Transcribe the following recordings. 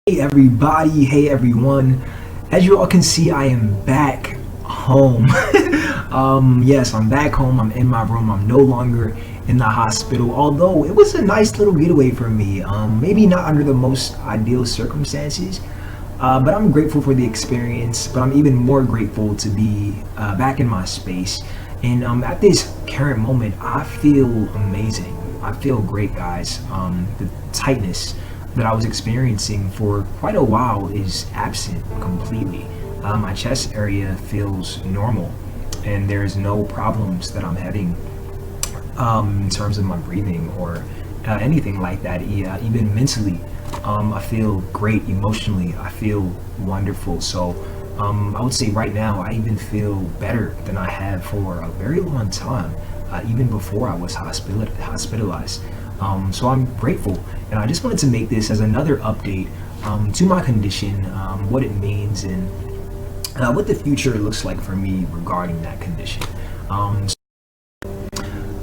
Hey everybody, hey everyone. As you all can see, I am back home. Yes, I'm back home. I'm in my room. I'm no longer in the hospital. Although it was a nice little getaway for me. Maybe not under the most ideal circumstances, but I'm grateful for the experience. But I'm even more grateful to be back in my space. And at this current moment, I feel amazing. I feel great, guys. The tightness that I was experiencing for quite a while is absent completely. My chest area feels normal, and there's no problems that I'm having in terms of my breathing or anything like that. Even mentally, I feel great. Emotionally, I feel wonderful. So I would say right now, I even feel better than I have for a very long time, even before I was hospitalized. So I'm grateful, and I just wanted to make this as another update to my condition, what it means, and what the future looks like for me regarding that condition.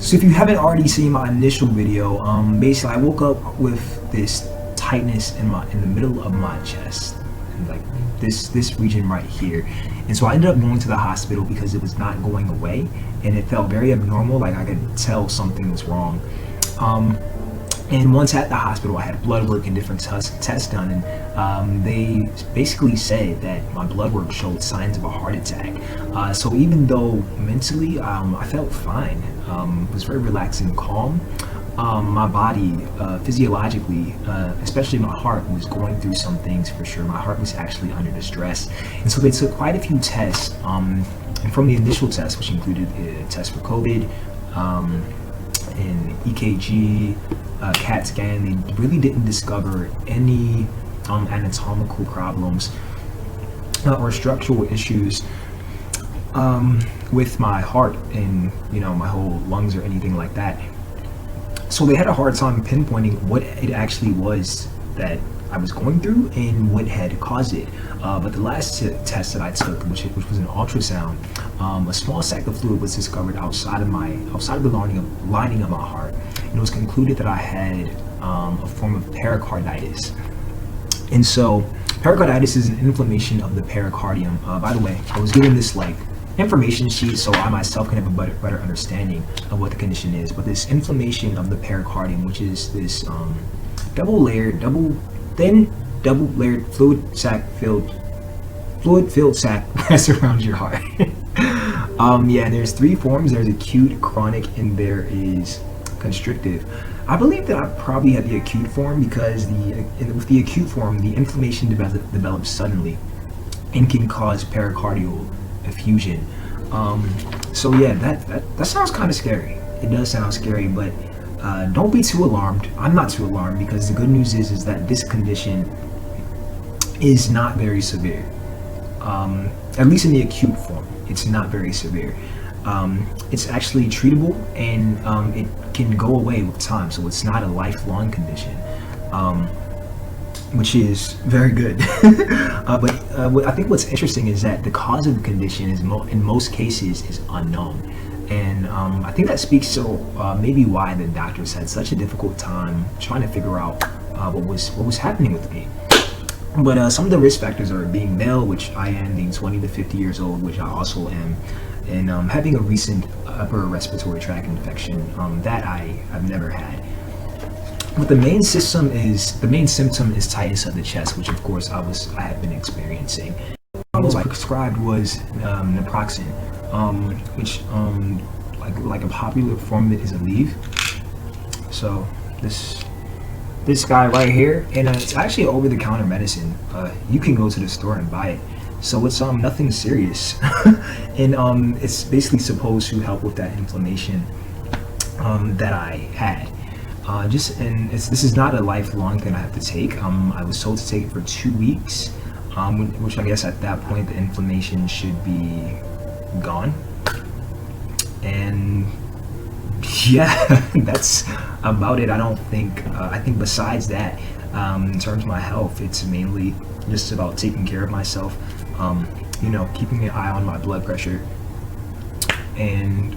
So if you haven't already seen my initial video, basically I woke up with this tightness in the middle of my chest, like this region right here. And so I ended up going to the hospital because it was not going away, and it felt very abnormal. Like I could tell something was wrong. And once at the hospital, I had blood work and different tests done, and they basically said that my blood work showed signs of a heart attack. So even though mentally I felt fine, it was very relaxed and calm, my body physiologically, especially my heart, was going through some things for sure. My heart was actually under distress, and so they took quite a few tests. And from the initial test, which included a test for COVID, and EKG, CAT scan, they really didn't discover any anatomical problems or structural issues with my heart and my whole lungs or anything like that. So they had a hard time pinpointing what it actually was that I was going through and what had caused it. But the last test that I took, which was an ultrasound, a small sac of fluid was discovered outside of the lining of my heart, and it was concluded that I had a form of pericarditis. And so pericarditis is an inflammation of the pericardium. By the way, I was given this information sheet so I myself can have a better understanding of what the condition is. But this inflammation of the pericardium, which is this thin double layered fluid filled sac that surrounds your heart. There's three forms. There's acute, chronic, and there is constrictive. I believe that I probably had the acute form because with the acute form, the inflammation develops suddenly and can cause pericardial effusion. So yeah, that sounds kind of scary. It does sound scary, but don't be too alarmed. I'm not too alarmed because the good news is that this condition is not very severe. At least in the acute form, it's not very severe. It's actually treatable, and it can go away with time, so it's not a lifelong condition, which is very good. But I think what's interesting is that the cause of the condition is in most cases is unknown. And I think that speaks to maybe why the doctors had such a difficult time trying to figure out what was happening with me. But some of the risk factors are being male, which I am, being 20 to 50 years old, which I also am, and having a recent upper respiratory tract infection that I have never had. But the main symptom is tightness of the chest, which of course I have been experiencing. What was prescribed was naproxen, which like a popular form of it is Aleve. So this guy right here, and it's actually an over-the-counter medicine. You can go to the store and buy it. So it's nothing serious, and it's basically supposed to help with that inflammation that I had. This is not a lifelong thing I have to take. I was told to take it for 2 weeks, which I guess at that point the inflammation should be gone. And yeah, that's about it. I think besides that, in terms of my health, it's mainly just about taking care of myself, keeping an eye on my blood pressure, and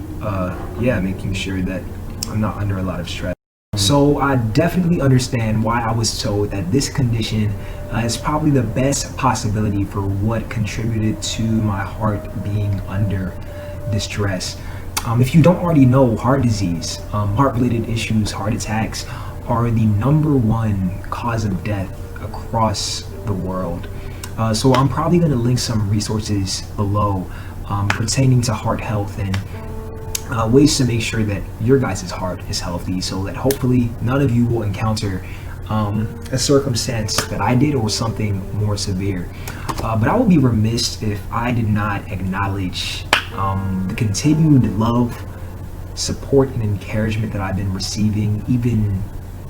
making sure that I'm not under a lot of stress. So I definitely understand why I was told that this condition is probably the best possibility for what contributed to my heart being under distress. If you don't already know, heart disease, heart-related issues, heart attacks are the number one cause of death across the world. So I'm probably going to link some resources below pertaining to heart health and ways to make sure that your guys' heart is healthy, so that hopefully none of you will encounter a circumstance that I did or something more severe. But I would be remiss if I did not acknowledge the continued love, support, and encouragement that I've been receiving, even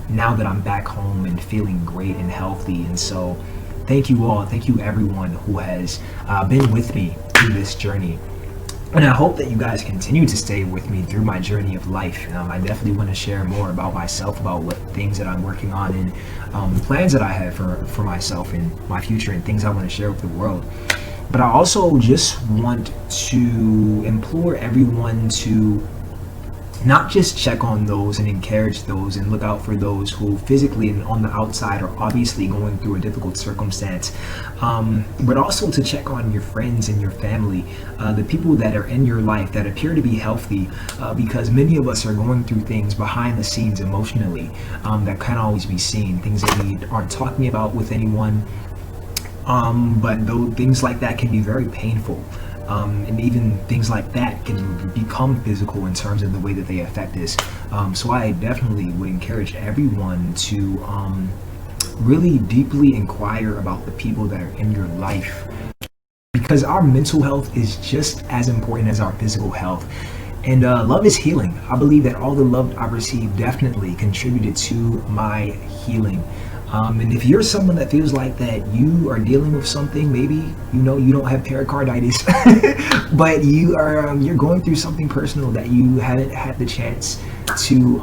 now that I'm back home and feeling great and healthy. And so thank you all, thank you everyone who has been with me through this journey. And I hope that you guys continue to stay with me through my journey of life. I definitely want to share more about myself, about what things that I'm working on, and plans that I have for myself and my future, and things I want to share with the world. But I also just want to implore everyone to not just check on those and encourage those and look out for those who physically and on the outside are obviously going through a difficult circumstance, but also to check on your friends and your family, the people that are in your life that appear to be healthy, because many of us are going through things behind the scenes emotionally that can't always be seen, things that we aren't talking about with anyone, but though things like that can be very painful. And even things like that can become physical in terms of the way that they affect us. So I definitely would encourage everyone to really deeply inquire about the people that are in your life, because our mental health is just as important as our physical health. And love is healing. I believe that all the love I've received definitely contributed to my healing. And if you're someone that feels like that you are dealing with something, maybe you don't have pericarditis, but you're going through something personal that you haven't had the chance to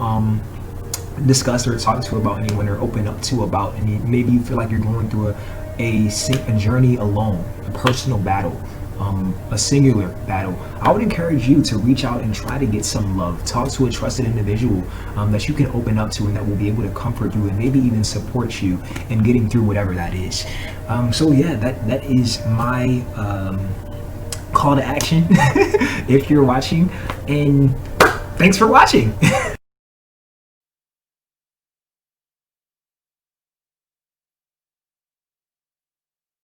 discuss or talk to about anyone or open up to about, and maybe you feel like you're going through a journey alone, a personal battle, a singular battle, I would encourage you to reach out and try to get some love. Talk to a trusted individual that you can open up to and that will be able to comfort you and maybe even support you in getting through whatever that is. So yeah, that is my call to action if you're watching, and thanks for watching.